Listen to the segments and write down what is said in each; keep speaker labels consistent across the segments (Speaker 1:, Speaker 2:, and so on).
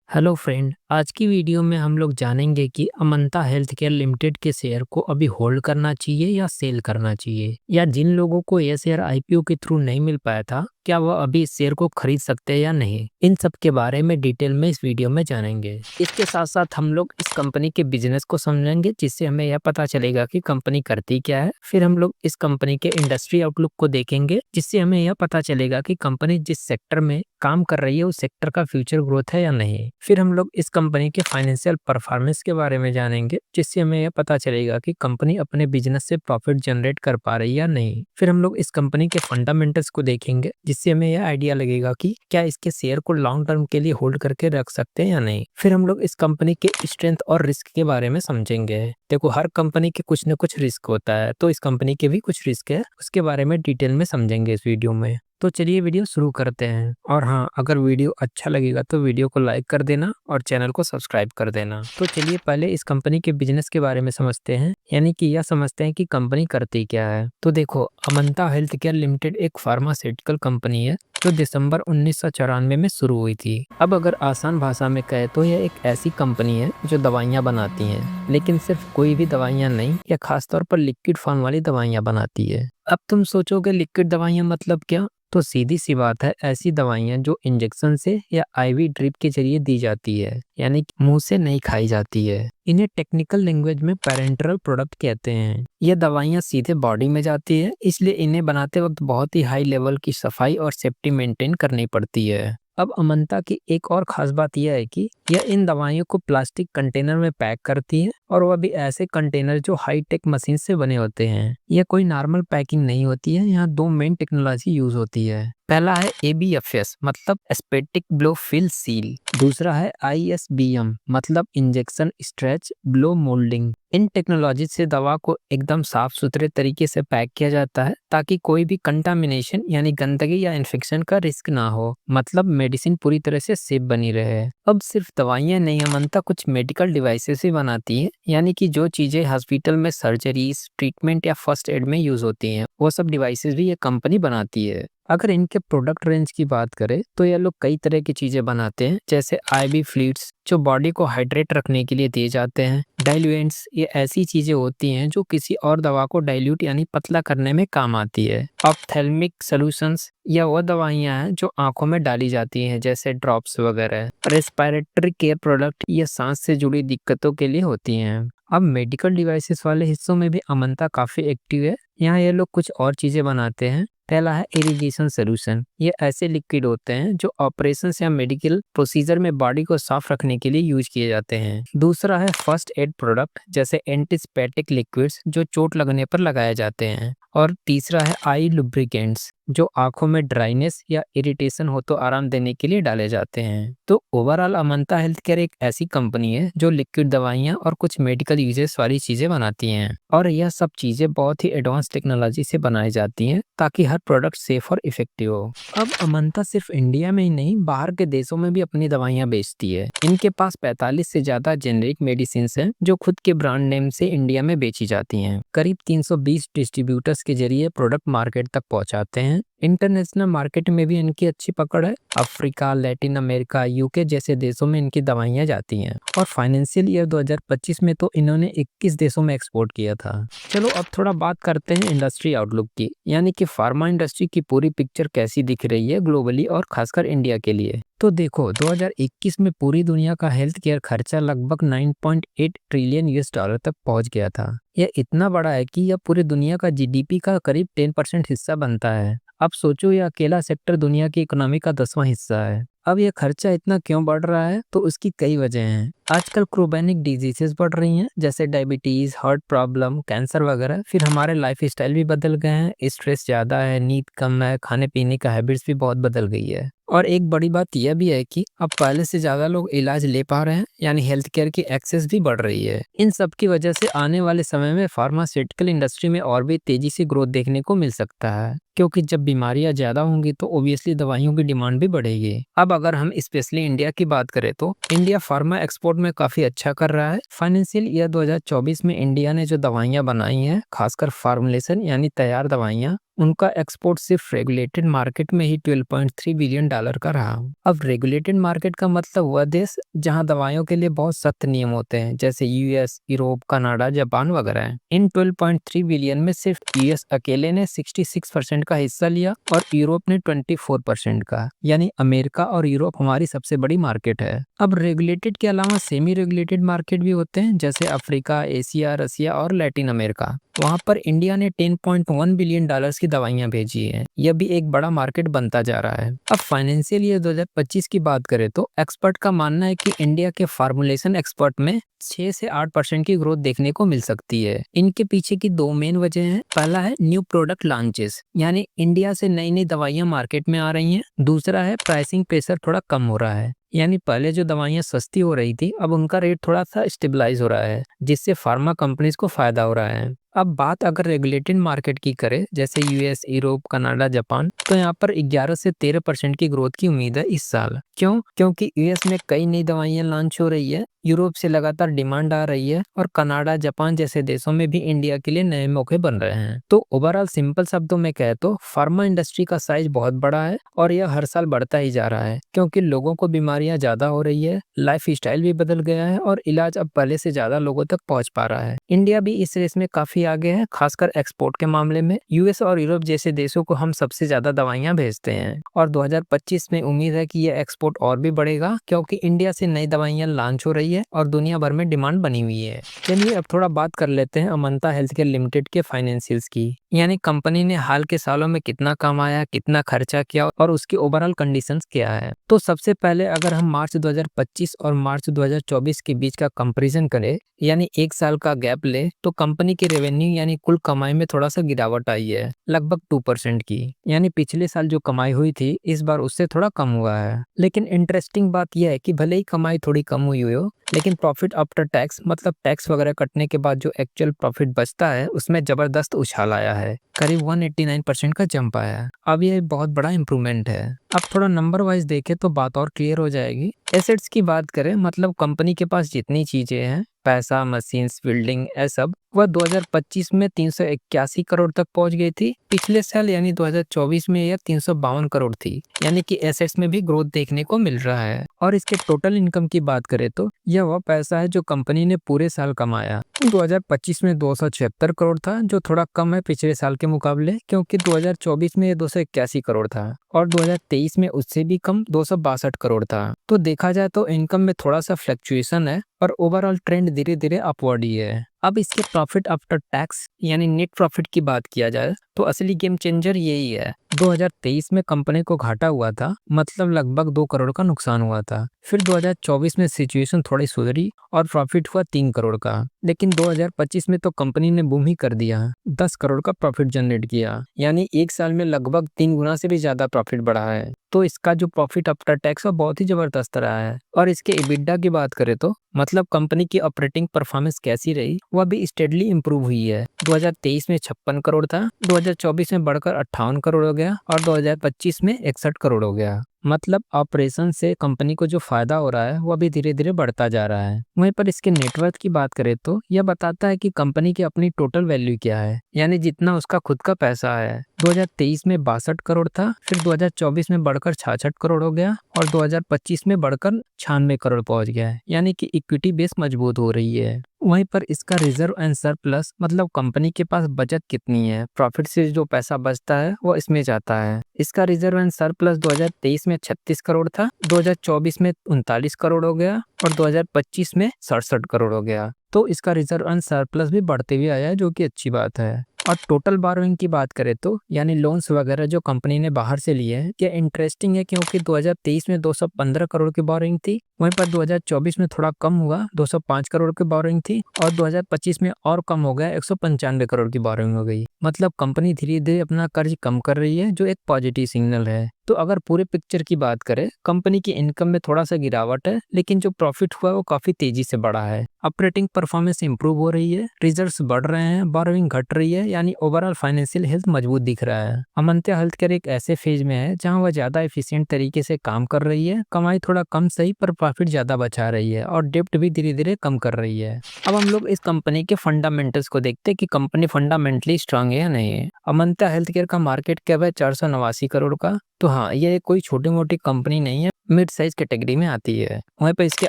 Speaker 1: Hello friend, आज की video में हम लोग जानेंगे कि अमंता हेल्थ केयर लिमिटेड के शेयर को अभी होल्ड करना चाहिए या सेल करना चाहिए, या जिन लोगों को यह शेयर आईपीओ के थ्रू नहीं मिल पाया था क्या वह अभी इस शेयर को खरीद सकते हैं या नहीं। इन सब के बारे में डिटेल में इस वीडियो में जानेंगे। इसके साथ साथ हम लोग इस कंपनी के बिजनेस को समझेंगे, जिससे हमें यह पता चलेगा कि कंपनी करती क्या है। फिर हम लोग इस कंपनी के इंडस्ट्री आउटलुक को देखेंगे, जिससे हमें यह पता चलेगा कि कंपनी जिस सेक्टर में काम कर रही है उस सेक्टर का फ्यूचर ग्रोथ है या नहीं। फिर हम लोग इस कंपनी के फाइनेंशियल परफॉर्मेंस के बारे में जानेंगे, जिससे हमें यह पता चलेगा कि कंपनी अपने बिजनेस से प्रॉफिट जनरेट कर पा रही है या नहीं। फिर हम लोग इस कंपनी के फंडामेंटल्स को देखेंगे, जिससे हमें यह आइडिया लगेगा कि क्या इसके शेयर को लॉन्ग टर्म के लिए होल्ड करके रख सकते हैं या नहीं। फिर हम लोग इस कंपनी के स्ट्रेंथ और रिस्क के बारे में समझेंगे। देखो, हर कंपनी के कुछ न कुछ रिस्क होता है, तो इस कंपनी के भी कुछ रिस्क है, उसके बारे में डिटेल में समझेंगे इस वीडियो में। तो चलिए वीडियो शुरू करते हैं। और हाँ, अगर वीडियो अच्छा लगेगा तो वीडियो को लाइक कर देना और चैनल को सब्सक्राइब कर देना। तो चलिए पहले इस कंपनी के बिजनेस के बारे में समझते हैं, यानी कि यह समझते हैं कि कंपनी करती क्या है। तो देखो, अमंता हेल्थ केयर लिमिटेड एक फार्मास्यूटिकल कंपनी है जो दिसंबर 1994 में शुरू हुई थी। अब अगर आसान भाषा में कहे तो यह एक ऐसी कंपनी है जो दवाइयाँ बनाती हैं, लेकिन सिर्फ कोई भी दवाइयाँ नहीं, यह खासतौर पर लिक्विड फॉर्म वाली दवाइयाँ बनाती है। अब तुम सोचोगे लिक्विड दवाइयाँ मतलब क्या? तो सीधी सी बात है, ऐसी दवाइयाँ जो इंजेक्शन से या आईवी ड्रिप के जरिए दी जाती है, यानी कि मुंह से नहीं खाई जाती है। इन्हें टेक्निकल लैंग्वेज में पैरेंटरल प्रोडक्ट कहते हैं। ये दवाइयाँ सीधे बॉडी में जाती है, इसलिए इन्हें बनाते वक्त बहुत ही हाई लेवल की सफाई और सेफ्टी मेंटेन करनी पड़ती है। अब अमंता की एक और खास बात यह है कि यह इन दवाइयों को प्लास्टिक कंटेनर में पैक करती है, और वह भी ऐसे कंटेनर जो हाई टेक मशीन से बने होते हैं। यह कोई नॉर्मल पैकिंग नहीं होती है, यहाँ दो मेन टेक्नोलॉजी यूज होती है। पहला है ABFS मतलब एस्पेटिक ब्लो फिल सील, दूसरा है ISBM मतलब इंजेक्शन स्ट्रेच ब्लो मोल्डिंग। इन टेक्नोलॉजी से दवा को एकदम साफ सुथरे तरीके से पैक किया जाता है, ताकि कोई भी कंटामिनेशन यानी गंदगी या इन्फेक्शन का रिस्क ना हो, मतलब मेडिसिन पूरी तरह से सेफ बनी रहे। अब सिर्फ दवाइयाँ नहीं, अमंता कुछ मेडिकल डिवाइसेस भी बनाती है, यानी कि जो चीजें हॉस्पिटल में सर्जरीज, ट्रीटमेंट या फर्स्ट एड में यूज होती हैं, वो सब डिवाइसेस भी ये कंपनी बनाती है। अगर इनके प्रोडक्ट रेंज की बात करें तो ये लोग कई तरह की चीजें बनाते हैं, जैसे IV फ्लूइड्स जो बॉडी को हाइड्रेट रखने के लिए दिए जाते हैं, डाइल्यूएंट्स ये ऐसी चीजें होती हैं जो किसी और दवा को डाइल्यूट यानी पतला करने में काम आती है, ऑप्थेल्मिक सॉल्यूशंस या वो दवाइयां हैं जो आंखों में डाली जाती हैं, जैसे ड्रॉप्स वगैरह, रेस्पिरेटरी केयर प्रोडक्ट ये सांस से जुड़ी दिक्कतों के लिए होती हैं। अब मेडिकल डिवाइसेस वाले हिस्सों में भी अमंता काफी एक्टिव है। यहाँ ये लोग कुछ और चीजें बनाते हैं। पहला है इरिगेशन सोल्यूशन, ये ऐसे लिक्विड होते हैं जो ऑपरेशन या मेडिकल प्रोसीजर में बॉडी को साफ रखने के लिए यूज किए जाते हैं। दूसरा है फर्स्ट एड प्रोडक्ट, जैसे एंटीस्पेटिक लिक्विड्स जो चोट लगने पर लगाए जाते हैं। और तीसरा है आई लुब्रिकेंट्स, जो आंखों में ड्राइनेस या इरिटेशन हो तो आराम देने के लिए डाले जाते हैं। तो ओवरऑल अमंता हेल्थ केयर एक ऐसी कंपनी है जो लिक्विड दवाइयाँ और कुछ मेडिकल यूजेस वाली चीजें बनाती हैं, और यह सब चीजें बहुत ही एडवांस टेक्नोलॉजी से बनाई जाती हैं, ताकि हर प्रोडक्ट सेफ और इफेक्टिव हो। अब अमंता सिर्फ इंडिया में ही नहीं, बाहर के देशों में भी अपनी दवाइयाँ बेचती है। इनके पास 45 से ज्यादा जेनेरिक मेडिसिन हैं जो खुद के ब्रांड नेम से इंडिया में बेची जाती हैं। करीब 320 डिस्ट्रीब्यूटर्स के जरिए प्रोडक्ट मार्केट तक पहुंचाते हैं। इंटरनेशनल मार्केट में भी इनकी अच्छी पकड़ है। अफ्रीका, लैटिन अमेरिका, UK जैसे देशों में इनकी दवाइयाँ जाती हैं, और फाइनेंशियल ईयर 2025 में तो इन्होंने 21 देशों में एक्सपोर्ट किया था। चलो अब थोड़ा बात करते हैं इंडस्ट्री आउटलुक की, यानी कि फार्मा इंडस्ट्री की पूरी पिक्चर कैसी दिख रही है ग्लोबली और खासकर इंडिया के लिए। तो देखो, 2021 में पूरी दुनिया का हेल्थ केयर खर्चा लगभग 9.8 ट्रिलियन US डॉलर तक पहुंच गया था। यह इतना बड़ा है कि यह पूरी दुनिया का GDP का करीब 10% हिस्सा बनता है। अब सोचो, यह अकेला सेक्टर दुनिया की इकोनॉमी का 10वां हिस्सा है। अब यह खर्चा इतना क्यों बढ़ रहा है, तो उसकी कई वजह हैं। आजकल क्रोनिक डिजीजेस बढ़ रही हैं, जैसे डायबिटीज, हार्ट प्रॉब्लम, कैंसर वगैरह। फिर हमारे लाइफ स्टाइल भी बदल गए हैं, स्ट्रेस ज्यादा है, नींद कम है, खाने पीने का हैबिट्स भी बहुत बदल गई है। और एक बड़ी बात यह भी है कि अब पहले से ज्यादा लोग इलाज ले पा रहे हैं, यानी हेल्थ केयर की एक्सेस भी बढ़ रही है। इन सब की वजह से आने वाले समय में फार्मास्यूटिकल इंडस्ट्री में और भी तेजी से ग्रोथ देखने को मिल सकता है, क्योंकि जब बीमारियां ज्यादा होंगी तो ओबियसली दवाइयों की डिमांड भी बढ़ेगी। अब अगर हम स्पेशली इंडिया की बात करें तो इंडिया फार्मा एक्सपोर्ट में काफी अच्छा कर रहा है। फाइनेंशियल ईयर 2024 में इंडिया ने जो दवाइयां बनाई हैं, खासकर फार्मुलेशन यानी तैयार दवाइयां, उनका एक्सपोर्ट सिर्फ रेगुलेटेड मार्केट में ही $12.3 बिलियन का रहा। अब रेगुलेटेड मार्केट का मतलब वह देश जहां दवाइयों के लिए बहुत सख्त नियम होते हैं, जैसे यूएस, यूरोप, कनाडा, जापान वगैरह हैं। इन 12.3 बिलियन में सिर्फ यूएस अकेले ने 66% का हिस्सा लिया और यूरोप ने 24% का, यानी अमेरिका और यूरोप हमारी सबसे बड़ी मार्केट है। अब रेगुलेटेड के अलावा सेमी रेगुलेटेड मार्केट भी होते हैं, जैसे अफ्रीका, एशिया, रसिया और लैटिन अमेरिका। वहां पर इंडिया ने $10.1 बिलियन की दवाइयां भेजी हैं। यह भी एक बड़ा मार्केट बनता जा रहा है। अब फाइनेंशियल ईयर 2025 की बात करें तो एक्सपर्ट का मानना है कि इंडिया के फार्मुलेशन एक्सपर्ट में 6 से 8% की ग्रोथ देखने को मिल सकती है। इनके पीछे की दो मेन वजह हैं। पहला है न्यू प्रोडक्ट लॉन्चेस, यानी इंडिया से नई नई दवाइयां मार्केट में आ रही हैं। दूसरा है प्राइसिंग प्रेशर थोड़ा कम हो रहा है, यानी पहले जो दवाइयां सस्ती हो रही थी अब उनका रेट थोड़ा सा स्टेबलाइज हो रहा है, जिससे फार्मा कंपनीज को फायदा हो रहा है। अब बात अगर रेगुलेटेड मार्केट की करें, जैसे यूएस, यूरोप, कनाडा, जापान, तो यहाँ पर 11 से 13% की ग्रोथ की उम्मीद है इस साल। क्यों? क्योंकि यूएस में कई नई दवाइयां लॉन्च हो रही है, यूरोप से लगातार डिमांड आ रही है और कनाडा, जापान जैसे देशों में भी इंडिया के लिए नए मौके बन रहे हैं। तो ओवरऑल सिंपल शब्दों में कहे तो फार्मा इंडस्ट्री का साइज बहुत बड़ा है और यह हर साल बढ़ता ही जा रहा है, क्योंकि लोगों को बीमारियां ज्यादा हो रही है, लाइफ स्टाइल भी बदल गया है और इलाज अब पहले से ज्यादा लोगों तक पहुंच पा रहा है। इंडिया भी इस रेस में काफी आगे है, खासकर एक्सपोर्ट के मामले में। यूएस और यूरोप जैसे देशों को हम सबसे ज्यादा दवाइयां भेजते हैं और 2025 में उम्मीद है कि यह एक्सपोर्ट और भी बढ़ेगा, क्योंकि इंडिया से नई दवाइयां लॉन्च हो रही है और दुनिया भर में डिमांड बनी हुई है। चलिए अब थोड़ा बात कर लेते हैं अमंता हेल्थ केयर लिमिटेड के फाइनेंशियल्स की, यानी कंपनी ने हाल के सालों में कितना कमाया, कितना खर्चा किया और उसकी ओवरऑल कंडीशंस क्या है। तो सबसे पहले अगर हम मार्च 2025 और मार्च 2024 के बीच का कंपैरिजन करें, यानी एक साल का गैप ले, तो कंपनी की रेवेन्यू यानी कुल कमाई में थोड़ा सा गिरावट आई है, लगभग 2% की। यानी पिछले साल जो कमाई हुई थी इस बार उससे थोड़ा कम हुआ है। लेकिन इंटरेस्टिंग बात यह है कि भले ही कमाई थोड़ी कम हुई हो, लेकिन प्रॉफिट आफ्टर टैक्स मतलब टैक्स वगैरह कटने के बाद जो एक्चुअल प्रॉफिट बचता है उसमें जबरदस्त उछाल आया है, करीब 189% का जंप आया है। अब ये बहुत बड़ा इंप्रूवमेंट है। अब थोड़ा नंबर वाइज देखें तो बात और क्लियर हो जाएगी। एसेट्स की बात करें, मतलब कंपनी के पास जितनी चीजें हैं, पैसा, मशीन्स, बिल्डिंग, ये सब, वह 2025 में 381 करोड़ तक पहुंच गई थी। पिछले साल यानी 2024 में यह 352 करोड़ थी, यानी कि एसेट्स में भी ग्रोथ देखने को मिल रहा है। और इसके टोटल इनकम की बात करें तो यह वह पैसा है जो कंपनी ने पूरे साल कमाया। 2025 में 276 करोड़ था, जो थोड़ा कम है पिछले साल के मुकाबले, क्योंकि 2024 में ये 281 करोड़ था और 2023 में उससे भी कम 262 करोड़ था। तो देखा जाए तो इनकम में थोड़ा सा फ्लक्चुएशन है और ओवरऑल ट्रेंड धीरे धीरे अपवर्ड ही है। अब इसके प्रॉफिट आफ्टर टैक्स यानी नेट प्रॉफिट की बात किया जाए तो असली गेम चेंजर यही है। 2023 में कंपनी को घाटा हुआ था, मतलब लगभग 2 करोड़ का नुकसान हुआ था। फिर 2024 में सिचुएशन थोड़ी सुधरी और प्रॉफिट हुआ 3 करोड़ का। लेकिन 2025 में तो कंपनी ने बूम ही कर दिया, 10 करोड़ का प्रॉफिट जनरेट किया, यानी एक साल में लगभग 3 गुना से भी ज्यादा प्रॉफिट बढ़ा है। तो इसका जो प्रॉफिट आफ्टर टैक्स है बहुत ही जबरदस्त रहा है। और इसके EBITDA की बात करें तो मतलब कंपनी की ऑपरेटिंग परफॉर्मेंस कैसी रही, वह भी स्टेडली इंप्रूव हुई है। 2023 में 56 करोड़ था, 2024 में बढ़कर 58 करोड़ हो गया और 2025 में 61 करोड़ हो गया। मतलब ऑपरेशन से कंपनी को जो फायदा हो रहा है वह भी धीरे धीरे बढ़ता जा रहा है। वहीं पर इसके नेटवर्थ की बात करें तो यह बताता है कि कंपनी की अपनी टोटल वैल्यू क्या है, यानी जितना उसका खुद का पैसा है। 2023 में 62 करोड़ था, फिर 2024 में बढ़कर 66 करोड़ हो गया और 2025 में बढ़कर 96 करोड़ पहुंच गया है, यानी कि इक्विटी बेस मजबूत हो रही है। वहीं पर इसका रिजर्व एंड सरप्लस मतलब कंपनी के पास बचत कितनी है, प्रॉफिट से जो पैसा बचता है वो इसमें जाता है। इसका रिजर्व एंड सरप्लस 2023 में 36 करोड़ था, 2024 में 39 करोड़ हो गया और 2025 में 67 करोड़ हो गया। तो इसका रिजर्व एंड सरप्लस भी बढ़ते हुए आया है, जो कि अच्छी बात है। और टोटल बोरोइंग की बात करें तो यानी लोन्स वगैरह जो कंपनी ने बाहर से लिए हैं, ये इंटरेस्टिंग है क्योंकि 2023 में 215 करोड़ की बोरोइंग थी, वहीं पर 2024 में थोड़ा कम हुआ, 205 करोड़ की बोरोइंग थी और 2025 में और कम हो गया, 195 करोड़ की बोरोइंग हो गई। मतलब कंपनी धीरे धीरे अपना कर्ज कम कर रही है, जो एक पॉजिटिव सिग्नल है। तो अगर पूरे पिक्चर की बात करें, कंपनी की इनकम में थोड़ा सा गिरावट है, लेकिन जो प्रॉफिट हुआ है वो काफी तेजी से बढ़ा है। ऑपरेटिंग परफॉर्मेंस इंप्रूव हो रही है, रिजल्ट्स बढ़ रहे हैं, बोरोइंग घट रही है, यानी ओवरऑल फाइनेंशियल हेल्थ मजबूत दिख रहा है। अमंत्या हेल्थ केयर एक ऐसे फेज में है जहां वह ज्यादा एफिशिएंट तरीके से काम कर रही है, कमाई थोड़ा कम सही पर प्रॉफिट ज्यादा बचा रही है और डेप्ट भी धीरे धीरे कम कर रही है। अब हम लोग इस कंपनी के फंडामेंटल्स को देखते हैं कि कंपनी फंडामेंटली स्ट्रांग है या नहीं है। अमंत्या हेल्थ केयर का मार्केट कैप है 489 करोड़ का। तो हाँ, ये कोई छोटी मोटी कंपनी नहीं है, मिड साइज कैटेगरी में आती है। वहीं पर इसके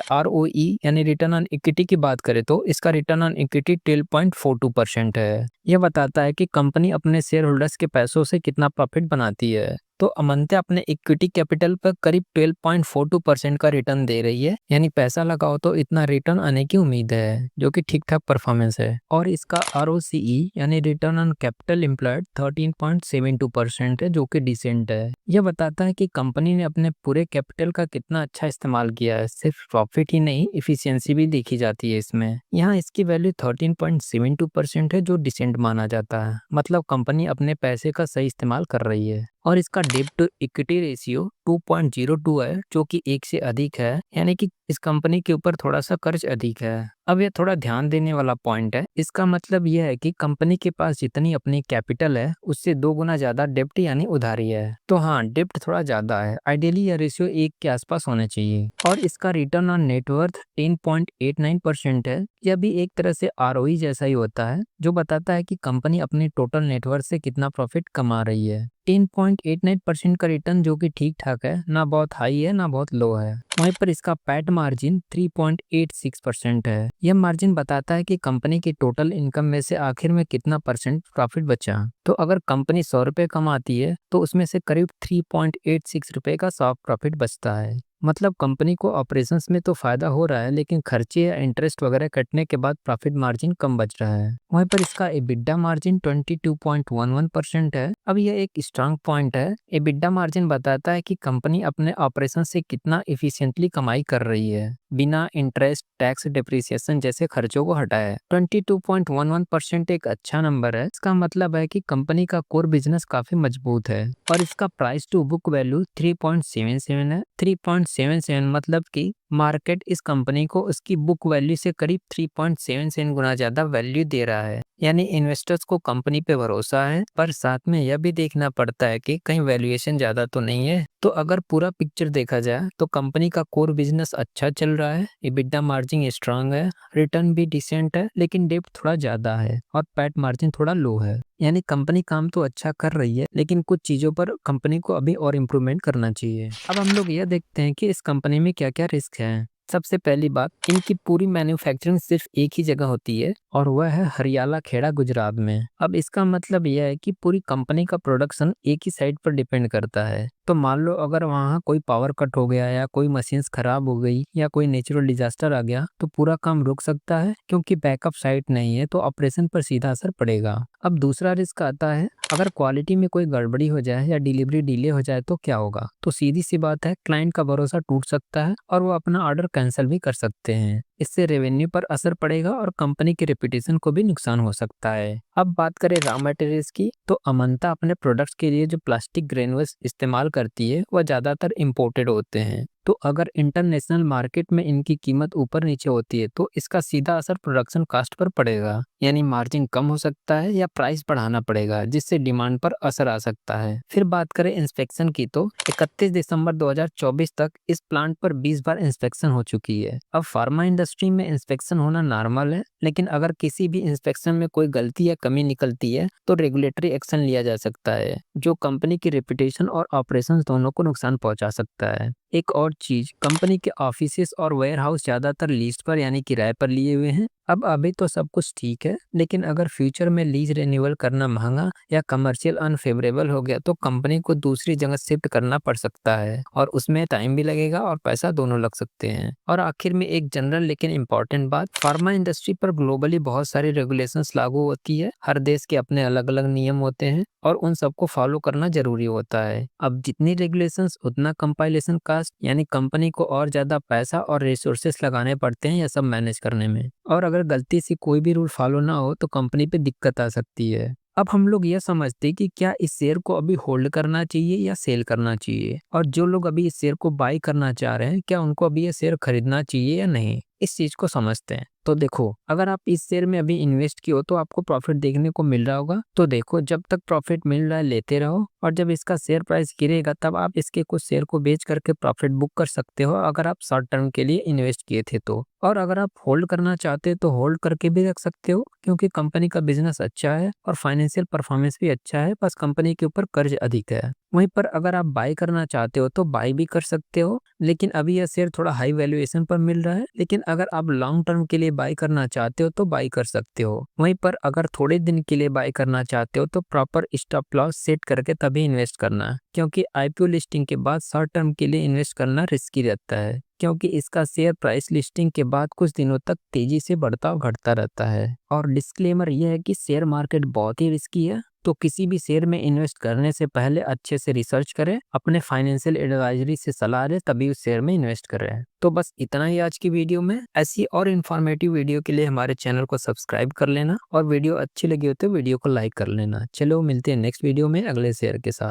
Speaker 1: ROE यानी रिटर्न ऑन इक्विटी की बात करें तो इसका रिटर्न ऑन इक्विटी 12.42% है। यह बताता है कि कंपनी अपने शेयर होल्डर्स के पैसों से कितना प्रॉफिट बनाती है। तो अमंत्या अपने इक्विटी कैपिटल पर करीब 12.42% का रिटर्न दे रही है, यानी पैसा लगाओ तो इतना रिटर्न आने की उम्मीद है, जो कि ठीक ठाक परफॉर्मेंस है। और इसका ROCE यानी रिटर्न ऑन कैपिटल एम्प्लॉयड 13.72% है, जो कि डिसेंट है। यह बताता है कि कंपनी ने अपने पूरे कैपिटल का कितना अच्छा इस्तेमाल किया है। सिर्फ प्रॉफिट ही नहीं, इफिशियंसी भी देखी जाती है इसमें। यहाँ इसकी वैल्यू 13.72% है, जो डिसेंट माना जाता है। मतलब कंपनी अपने पैसे का सही इस्तेमाल कर रही है। और इसका डेब्ट टू इक्विटी रेशियो 2.02 है, जो कि 1 से अधिक है, यानी कि इस कंपनी के ऊपर थोड़ा सा कर्ज अधिक है। अब ये थोड़ा ध्यान देने वाला पॉइंट है। इसका मतलब यह है कि कंपनी के पास जितनी अपनी कैपिटल है उससे 2 गुना ज्यादा डेब्ट यानी उधारी है। तो हाँ, डेब्ट थोड़ा ज्यादा है। आइडियली यह रेशियो 1 के आसपास होना चाहिए। और इसका रिटर्न ऑन नेटवर्थ 10.89% है। यह भी एक तरह से ROE जैसा ही होता है, जो बताता है कि कंपनी अपनी टोटल नेटवर्थ से कितना प्रॉफिट कमा रही है। 10.89% का रिटर्न, जो कि ठीक ठाक है, ना बहुत हाई है ना बहुत लो है। वहीं पर इसका पैट मार्जिन 3.86% है। यह मार्जिन बताता है कि कंपनी की टोटल इनकम में से आखिर में कितना परसेंट प्रॉफिट बचा। तो अगर कंपनी 100 रुपए कमाती है तो उसमें से करीब 3.86 रुपए का सॉफ्ट प्रॉफिट बचता है। मतलब कंपनी को ऑपरेशंस में तो फायदा हो रहा है, लेकिन खर्चे या इंटरेस्ट वगैरह कटने के बाद प्रॉफिट मार्जिन कम बच रहा है। वहीं पर इसका एबिडा मार्जिन 22.11% है। अब यह एक स्ट्रांग पॉइंट है। एबिडा मार्जिन बताता है कि कंपनी अपने ऑपरेशन से कितना इफिशिएंटली कमाई कर रही है, बिना इंटरेस्ट, टैक्स, डिप्रिसिएशन जैसे खर्चों को हटाए। 22.11% एक अच्छा नंबर है। इसका मतलब है कि कंपनी का कोर बिजनेस काफी मजबूत है। और इसका प्राइस टू बुक वैल्यू 3.77 है। 3.77 मतलब कि मार्केट इस कंपनी को उसकी बुक वैल्यू से करीब 3.77 गुना ज्यादा वैल्यू दे रहा है। यानी इन्वेस्टर्स को कंपनी पे भरोसा है, पर साथ में यह भी देखना पड़ता है कि कहीं वैल्यूएशन ज्यादा तो नहीं है। तो अगर पूरा पिक्चर देखा जाए तो कंपनी का कोर बिजनेस अच्छा चल रहा है, EBITDA मार्जिन स्ट्रांग है, रिटर्न भी डिसेंट है, लेकिन डेब्ट थोड़ा ज्यादा है और पैट मार्जिन थोड़ा लो है। यानी कंपनी काम तो अच्छा कर रही है, लेकिन कुछ चीजों पर कंपनी को अभी और इम्प्रूवमेंट करना चाहिए। अब हम लोग यह देखते हैं कि इस कंपनी में क्या क्या रिस्क है। सबसे पहली बात, इनकी पूरी मैन्युफैक्चरिंग सिर्फ एक ही जगह होती है और वह है हरियाला खेड़ा, गुजरात में। अब इसका मतलब यह है कि पूरी कंपनी का प्रोडक्शन एक ही साइड पर डिपेंड करता है। तो मान लो अगर वहाँ कोई पावर कट हो गया या कोई मशीन्स खराब हो गई या कोई नेचुरल डिजास्टर आ गया तो पूरा काम रुक सकता है, क्योंकि बैकअप साइट नहीं है, तो ऑपरेशन पर सीधा असर पड़ेगा। अब दूसरा रिस्क आता है, अगर क्वालिटी में कोई गड़बड़ी हो जाए या डिलीवरी डिले हो जाए तो क्या होगा। तो सीधी सी बात है, क्लाइंट का भरोसा टूट सकता है और वो अपना ऑर्डर कैंसिल भी कर सकते हैं। इससे रेवेन्यू पर असर पड़ेगा और कंपनी की रेपुटेशन को भी नुकसान हो सकता है। अब बात करें रॉ मटेरियल्स की, तो अमंता अपने प्रोडक्ट्स के लिए जो प्लास्टिक ग्रेन्यूल्स इस्तेमाल करती है वह ज्यादातर इम्पोर्टेड होते हैं। तो अगर इंटरनेशनल मार्केट में इनकी कीमत ऊपर नीचे होती है तो इसका सीधा असर प्रोडक्शन कॉस्ट पर पड़ेगा, यानी मार्जिन कम हो सकता है या प्राइस बढ़ाना पड़ेगा, जिससे डिमांड पर असर आ सकता है। फिर बात करें इंस्पेक्शन की, तो 31 दिसंबर 2024 तक इस प्लांट पर 20 बार इंस्पेक्शन हो चुकी है। अब फार्मा इंडस्ट्री में इंस्पेक्शन होना नॉर्मल है, लेकिन अगर किसी भी इंस्पेक्शन में कोई गलती या कमी निकलती है तो रेगुलेटरी एक्शन लिया जा सकता है, जो कंपनी की रेपुटेशन और ऑपरेशंस दोनों को नुकसान पहुंचा सकता है। एक और चीज, कंपनी के ऑफिसेस और वेयर हाउस ज्यादातर लीज पर यानी किराए पर लिए हुए हैं। अब अभी तो सब कुछ ठीक है, लेकिन अगर फ्यूचर में लीज रिन्यूअल करना महंगा या कमर्शियल अनफेवरेबल हो गया तो कंपनी को दूसरी जगह शिफ्ट करना पड़ सकता है, और उसमें टाइम भी लगेगा और पैसा दोनों लग सकते हैं। और आखिर में एक जनरल लेकिन इम्पोर्टेंट बात, फार्मा इंडस्ट्री पर ग्लोबली बहुत सारी रेगुलेशंस लागू होती है। हर देश के अपने अलग अलग नियम होते हैं और उन सबको फॉलो करना जरूरी होता है। अब जितनी रेगुलेशंस उतना कंपाइलेशन कास्ट, यानी कंपनी को और ज्यादा पैसा और रिसोर्सेस लगाने पड़ते हैं यह सब मैनेज करने में। और अगर गलती से कोई भी रूल फॉलो ना हो तो कंपनी पे दिक्कत आ सकती है। अब हम लोग ये समझते हैं कि क्या इस शेयर को अभी होल्ड करना चाहिए या सेल करना चाहिए, और जो लोग अभी इस शेयर को बाय करना चाह रहे हैं क्या उनको अभी ये शेयर खरीदना चाहिए या नहीं, इस चीज को समझते हैं। तो देखो, अगर आप इस शेयर में अभी इन्वेस्ट किए हो तो आपको प्रॉफिट देखने को मिल रहा होगा। तो देखो, जब तक प्रॉफिट मिल रहा है लेते रहो, और जब इसका शेयर प्राइस गिरेगा तब आप इसके कुछ शेयर को बेच करके प्रॉफिट बुक कर सकते हो, अगर आप शॉर्ट टर्म के लिए इन्वेस्ट किए थे तो। और अगर आप होल्ड करना चाहते हो तो होल्ड करके भी रख सकते हो, क्योंकि कंपनी का बिजनेस अच्छा है और फाइनेंशियल परफॉर्मेंस भी अच्छा है, बस कंपनी के ऊपर कर्ज अधिक है। वहीं पर अगर आप बाय करना चाहते हो तो बाय भी कर सकते हो, लेकिन अभी यह शेयर थोड़ा हाई वैल्यूएशन पर मिल रहा है। लेकिन अगर आप लॉन्ग टर्म के लिए बाय करना चाहते हो तो बाय कर सकते हो। वहीं पर अगर थोड़े दिन के लिए बाय करना चाहते हो तो प्रॉपर स्टॉप लॉस सेट करके तभी इन्वेस्ट करना है, क्योंकि आईपीओ लिस्टिंग के बाद शॉर्ट टर्म के लिए इन्वेस्ट करना रिस्की रहता है, क्योंकि इसका शेयर प्राइस लिस्टिंग के बाद कुछ दिनों तक तेजी से बढ़ता और घटता रहता है। और डिस्क्लेमर यह है कि शेयर मार्केट बहुत ही रिस्की है, तो किसी भी शेयर में इन्वेस्ट करने से पहले अच्छे से रिसर्च करें, अपने फाइनेंशियल एडवाइजरी से सलाह लें, तभी उस शेयर में इन्वेस्ट करें। तो बस इतना ही आज की वीडियो में। ऐसी और इन्फॉर्मेटिव वीडियो के लिए हमारे चैनल को सब्सक्राइब कर लेना, और वीडियो अच्छी लगी हो तो वीडियो को लाइक कर लेना। चलो मिलते हैं नेक्स्ट वीडियो में अगले शेयर के साथ।